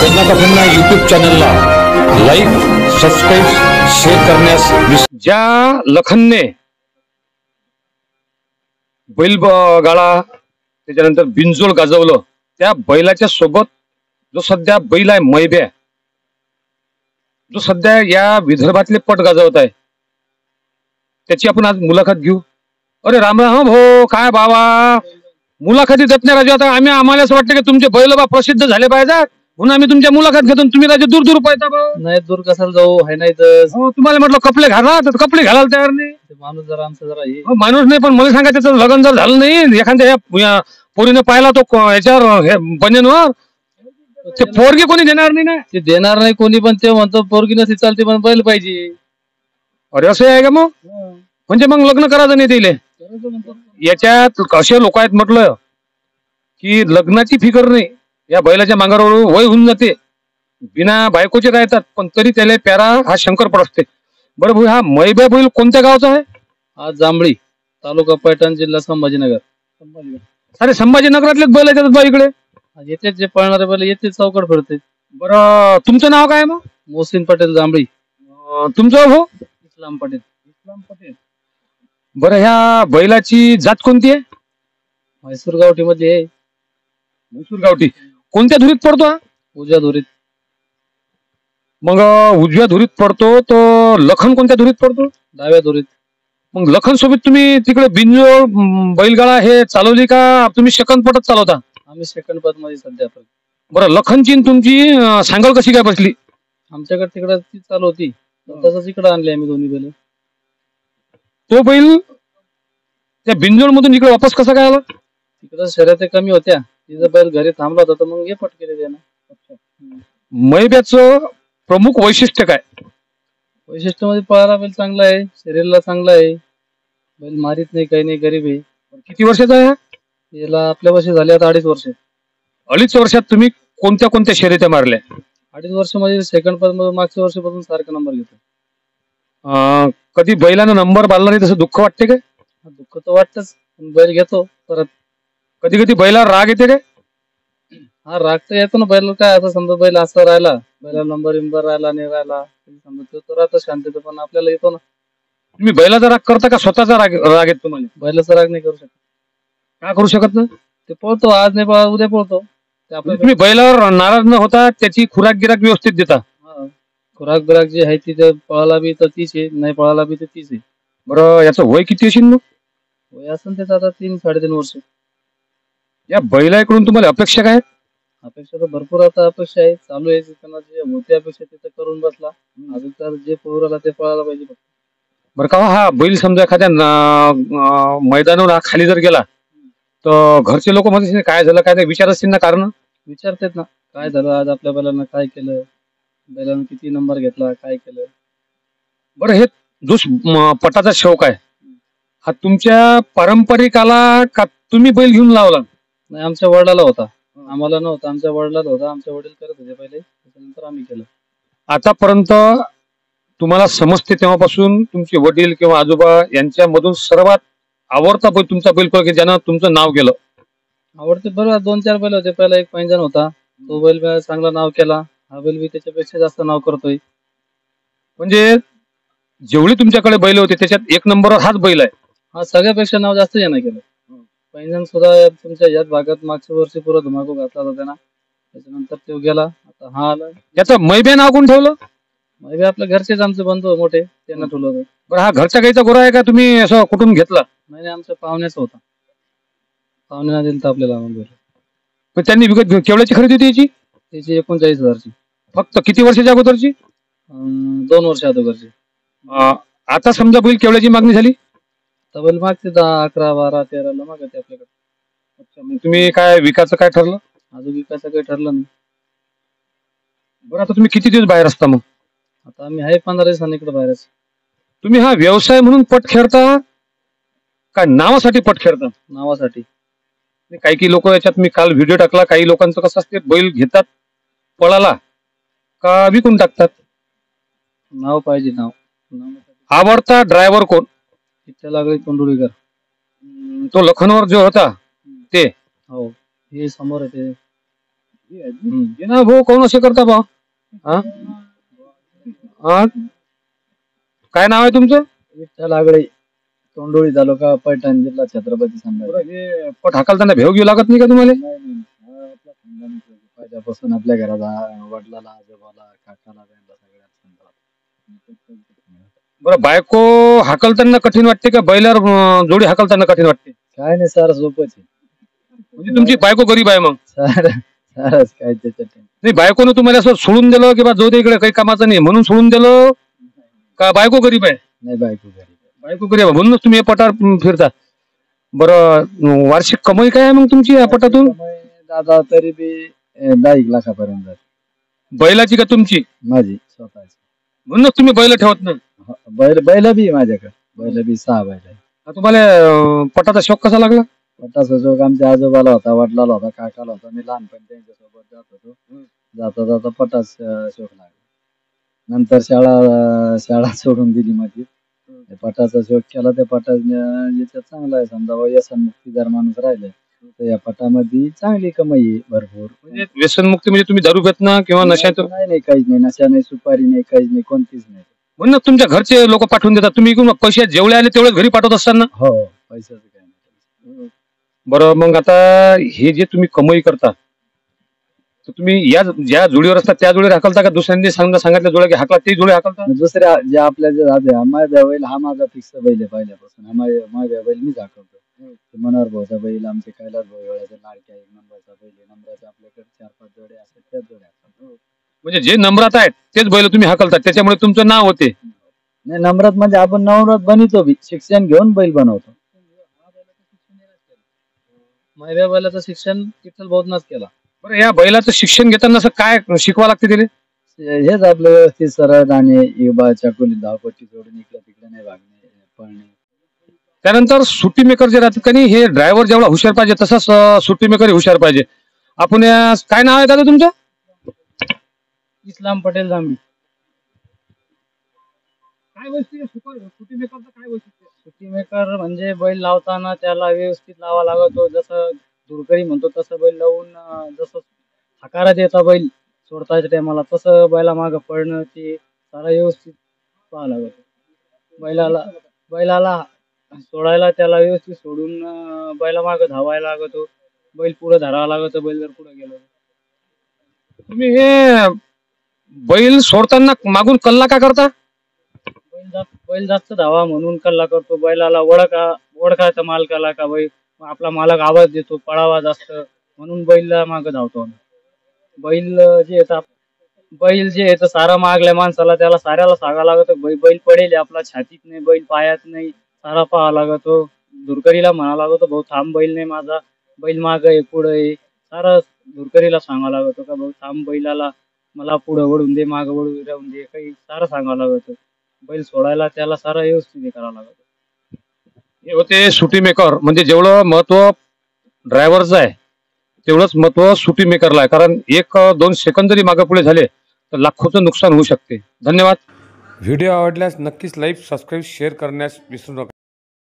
वेदना यूट्यूब चॅनलला like subscribe share करण्यास ज्या लखनने बैल गाळा त्याच्यानंतर बिनजोड गाजवलं त्या बैलाच्या सोबत जो सध्या बैल आहे मैब्या जो सध्या या विदर्भातले पट गाजवत आहे त्याची आपण आज मुलाखत घेऊ. अरे राम राम भो काय बाबा मुलाखती देत नाही राजू. आता आम्हाला असं वाटतं की तुमचे बैल बा प्रसिद्ध झाले पाहिजेत म्हणून आम्ही तुमच्या मुलाखत घेतो. तुम्ही राजू दूर दूर पाहता नाही दूर कसाला जाऊ आहे नाही तर तुम्हाला म्हटलं कपडे घाला तर कपडे घालायला तयार नाही. माणूस जरा आमचा जरा माणूस नाही पण मला सांगा त्याचं लग्न जर झालं नाही एखाद्या पोरीने पाहिला तो याच्यावर बन्यांवर ते पोरगी कोणी देणार नाही ना. ते देणार नाही कोणी पण ते म्हणतो पोरगी नसती चालते पण बैल पाहिजे. अरे असं आहे का मग म्हणजे मग लग्न करायचं नाही तिले. याच्यात असे लोक आहेत म्हटलं की लग्नाची फिकर नाही या बैलाच्या मांगावर वय होऊन जाते बिना बायकोचे राहतात पण तरी त्याला प्यारा हा शंकरपट असते. बरं भाऊ हा मैब्या बैल कोणत्या गावचा आहे? हा जांभळी तालुका पैठण जिल्हा संभाजीनगर. अरे संभाजीनगरातलेच बैल येतात बा इकडे. येते जे पळणारे बैल येते चौकट फिरते. बरं तुमचं नाव काय मग? मोहसिन पटेल जांभळी. तुमचं भाऊ? इस्लाम पटेल. बरं ह्या बैलाची जात कोणती आहे? म्हैसूर गावठी मध्ये आहे. म्हैसूर गावठी कोणत्या धुरीत पडतो हा? उजव्या धुरीत. मग उजव्या धुरीत पडतो तो लखन कोणत्या धुरीत पडतो? डाव्या धुरीत. मग लखन सोबत तुम्ही तिकडे बिनजोड बैलगाडा हे चालवली का तुम्ही सेकंद पटत चालवता? आम्ही सेकंड पद मध्ये सध्या. बरं लखनची तुमची सांगल कशी काय बसली? आमच्याकडे तिकडे ती चालू होती तसंच इकडे आणली आम्ही दोन्ही बैल. तो बैल त्या बिनजोड मधून इकडे वापस कसा काय आला? तिकडे शर्यती कमी होत्या तिथं बैल घरी थांबला होता तर मग हे पट केले त्यानं. मैब्याचं प्रमुख वैशिष्ट्य काय? वैशिष्ट्य मध्ये पळायला बैल चांगला आहे शरीराला चांगला आहे बैल मारित नाही काही नाही गरीब आहे. किती वर्षाचा आहे? याला आपल्या वर्षी झाले आता 2.5 वर्ष. 2.5 वर्षात तुम्ही कोणत्या कोणत्या शर्यत्या मारल्या? 2.5 वर्ष मध्ये सेकंड पद मध्ये मागच्या वर्षापासून सारखा नंबर घेतो. कधी बैलानं नंबर बांधला नाही तसं दुःख वाटते काय? दुःख तर वाटतच पण बैल घेतो परत. कधी कधी बैला राग येते काय? हा राग तर येतो ना बैल काय आता समजा बैल असं राहिला बैला नंबर राहिला नाही राहिला समजा तो राहतो शांतता पण आपल्याला येतो ना. तुम्ही बैलाचा राग करता का स्वतःचा राग येतो? तुम्हाला बैलाचा राग नाही करू शकत. का करू शकत ना? ते पळतो आज नाही पळा उद्या पळतो. तुम्ही बैलावर नाराज न होता त्याची खुराक गिराक व्यवस्थित देता? खुराक बिराक जी आहे ती पळाला बी तर तीच आहे नाही पळाला बी तर तीच आहे. बरं याचं वय किती असेल मग? वय असेल त्याचं आता 3-3.5 वर्ष. या बैलाकडून तुम्हाला अपेक्षा काय? अपेक्षा तर भरपूर आता अपेक्षा आहे चालू आहे त्यांना जे होती अपेक्षा तिथे करून बसला अजून तर जे पोराला ते पळायला पाहिजे. बरं का हा बैल समजा एखाद्या मैदानावर खाली जर गेला तर घरचे लोक म्हणतात काय झालं काय नाही विचार असतील ना? कारण विचारतात ना काय झालं आज आपल्या बैलांना काय केलं बैलांना किती नंबर घेतला काय केलं. बरं हे जो पटाचा शौक आहे हा तुमच्या पारंपरिक आला का तुम्ही बैल घेऊन लावला? नाही आमच्या वडिलाला होता आम्हाला नव्हता. आमच्या वडिलाला होता आमचे वडील करत होते पहिले त्याच्यानंतर आम्ही केलं. आतापर्यंत तुम्हाला समजते तेव्हापासून तुमचे वडील किंवा आजोबा यांच्यामधून सर्वात आवडता बैल तुमचा बैल की ज्यानं तुमचं नाव केलं? आवडते बरोबर 2-4 बैल होते. पहिला एक पैंजण होता तो बैल चांगला नाव केला. हा बैल बी त्याच्यापेक्षा जास्त नाव करतोय. म्हणजे जेवढी तुमच्याकडे बैल होते त्याच्यात 1 नंबरवर हाच बैल आहे? हा सगळ्यापेक्षा नाव जास्त यानं केलं. पैंजण सुद्धा तुमच्या याच भागात मागच्या वर्षी पुरा धुमाकू घातला होता त्यांना त्याच्यानंतर तो गेला आता हा आला. याचं मैब्या नाव कोण ठेवलं? मैब्या आपल्या घरचेच आमचे बंधू मोठे त्यांना ठेवलं होतं. बरं हा घरच्या गाईचा गोरा आहे का तुम्ही असं कुठून घेतला? नाही आमच्या पाहुण्याचा होता पाहुण्याला दिलं तर आपल्याला. त्यांनी विकत केवढ्याची खरेदी होती याची? त्याची 39,000ची. फक्त किती वर्षाच्या अगोदरची? 2 वर्ष अगोदरची. आता समजा बैल केवढ्याची मागणी झाली? तर बैल मागते 10, 11, 12, 13 मागते आपल्याकडे. अच्छा मग तुम्ही काय विकायचं काय ठरलं? अजून विकायचं काही ठरलं नाही. बरं आता तुम्ही किती दिवस बाहेर असता मग? आता आम्ही आहे 15 दिवसांनी इकडे बाहेरच. तुम्ही हा व्यवसाय म्हणून पट खेळता का नावासाठी पट खेळता? नावासाठी. काही लोक याच्यात मी काल व्हिडिओ टाकला काही लोकांचं कसं असते बैल घेतात पळाला का विकून टाकतात. नाव पाहिजे नाव. आवडता ड्रायव्हर कोण? इच्छा लागली कोंडुळीकर. तो लखनवर जो होता ते? हो हे समोर आहे ते. ये ना भाऊ कोण असे करता बा? हा? हा? काय नाव आहे तुमचं? विठ्ठल आगळे, तोंडोळी तालुका पैठण जिल्हा छत्रपती संभाजी. हे पट हाकलताना भेव घेऊ लागत नाही का तुम्हाला? हा आपला खानदानी खेळ आहे. पहिल्यापासून आपल्या घरात वडिलाला, आजोबाला, काकाला त्यांना सगळ्यात समजा. बरं, बायको हाकलताना कठीण वाटते का बैलावर जोडी हाकलताना कठीण वाटते? काय नाही सारं सोपंच आहे. म्हणजे तुमची बायको गरीब आहे मग? सारच काय त्याच्यात नाही, बायकोनं तुम्हाला असं सोडून दिलं की बा जाऊ दे इकडे काही कामाचं नाही म्हणून सोडून दिलं का बायको गरीब आहे? नाही, बायको घरी. बायको गरीब आहे म्हणूनच तुम्ही हे पटार फिरता. बरं, वार्षिक कमाई काय आहे मग तुमची या पटातून? दादा तरी बी 10 लाखापर्यंत जाते. बैलाची का तुमची? माझी स्वतःची. म्हणूनच तुम्ही बैल ठेवत नाही. बैल बी आहे माझ्याकडे. बैल बी 6 बैल आहे. तुम्हाला पटाचा शौक कसा लागला? पटाचा शौक आमच्या आजोबाला होता, वडिलाला होता, काकाला होता. मी लहानपणी त्यांच्यासोबत जात होतो. जाता जाता पटाच शौक लागला. नंतर शाळा सोडून दिली माझी. पटाचा शौक केला. त्या याच्यात चांगला आहे समजा व्यसन मुक्तीदार माणूस राहिले तर या पटामध्ये चांगली कमाई आहे भरपूर. म्हणजे व्यसनमुक्ती म्हणजे तुम्ही दारू घेत ना किंवा नशा? नाही, काहीच नाही. नशा नाही, सुपारी नाही, काहीच नाही, कोणतीच नाही. म्हणून तुमच्या घरचे लोक पाठवून देतात. तुम्ही इकडून पैसे जेवढे आले तेवढे घरी पाठवत असताना? हो, पैशाचं काय नाही. बरं, मग आता हे जे तुम्ही कमाई करता तर तुम्ही या ज्या जोडीवर असतात त्या जोडीवर हाकलता का दुसऱ्यांनी सांगितल्या जोड्या की हाकला ते जोडे हाकलता? दुसऱ्या जे आपल्या जे राहते माझ्या बैल हा माझा फिक्स बैल आहे पहिल्यापासून. माझ्या बैल मीच हाकलतो. मनोहर भाऊचा बैल, आमचे कैलास भाऊ एवढ्याचा लाडक्या 1 नंबरचा बैल आहे. नंबराचे आपल्याकडे 4-5 जोडे असतात, त्याच जोड्या हाकलतो. म्हणजे जे नंबरात आहेत तेच बैल तुम्ही हाकलतात, त्याच्यामुळे तुमचं नाव होते. नाही, नंबरात म्हणजे आपण नवरात बनवतो बी, शिक्षण घेऊन बैल बनवतो. माझ्या बैलाचं शिक्षण विठ्ठल भाऊनच केला. बरं, या बैलाचं शिक्षण घेताना असं काय शिकवा लागते त्याला? हेच आपलं व्यवस्थित सरळ जाणे, चाकुली धावपट्टी सोडून इकडे तिकडे नाही भागणे, पळणे. त्यानंतर सुट्टी मेकर जे राहतात का नाही, हे ड्रायव्हर जेवढा हुशार पाहिजे तसाच सुट्टी मेकर हुशार पाहिजे. आपण काय नाव आहे दादा तुमचं? इस्लाम पटेल जांभी. काय वैशिष्ट्य सुट्टी मेकरचं काय वैशिष्ट्य? सुट्टी मेकर म्हणजे बैल लावताना त्याला व्यवस्थित लावा लागतो. जसं धुरकरी म्हणतो तसं बैल लावून जसं हकारात येता बैल सोडताच्या टायमाला तसं बैला मागं पडणं ते सारा व्यवस्थित पाहावं लागतं. बैलाला सोडायला त्याला व्यवस्थित सोडून बैला मागं धावायला लागतो. बैल पुढे धरावा लागतो. बैल जर पुढे गेलो तुम्ही हे बैल सोडताना मागून कल्ला का करता? बैल जास्त धावा म्हणून कल्ला करतो. बैलाला ओळखायचा मालकाला का बैल आपला मालक आवाज देतो पळावा जास्त म्हणून बैलला मागं धावतो. बैल जे येतं सारा मागल्या माणसाला त्याला साऱ्याला सांगा लागतं बैल पडेल आपला छातीत नाही, बैल पायात नाही, सारा पाहा लागतो. धुरकरीला म्हणा लागतो भाऊ थांब, बैल नाही माझा, बैल माग आहे पुढे आहे. सारा धुरकरीला सांगा लागतो का भाऊ थांब, बैलाला मला पुढे वळून दे, माग वळून राहून दे, काही सारं सांगावं लागतं. बैल सोडायला त्याला सारा व्यवस्थित करावं लागतं. हे होते सुट्टी मेकर. म्हणजे जेवढं महत्व ड्रायव्हरचं आहे तेवढंच महत्व सुट्टी मेकरला आहे. कारण 1-2 सेकंद जरी मागे पुढे झाले तर लाखोचं नुकसान होऊ शकते. धन्यवाद. व्हिडिओ आवडल्यास नक्कीच लाईक, सबस्क्राईब, शेअर करण्यास विसरू नका.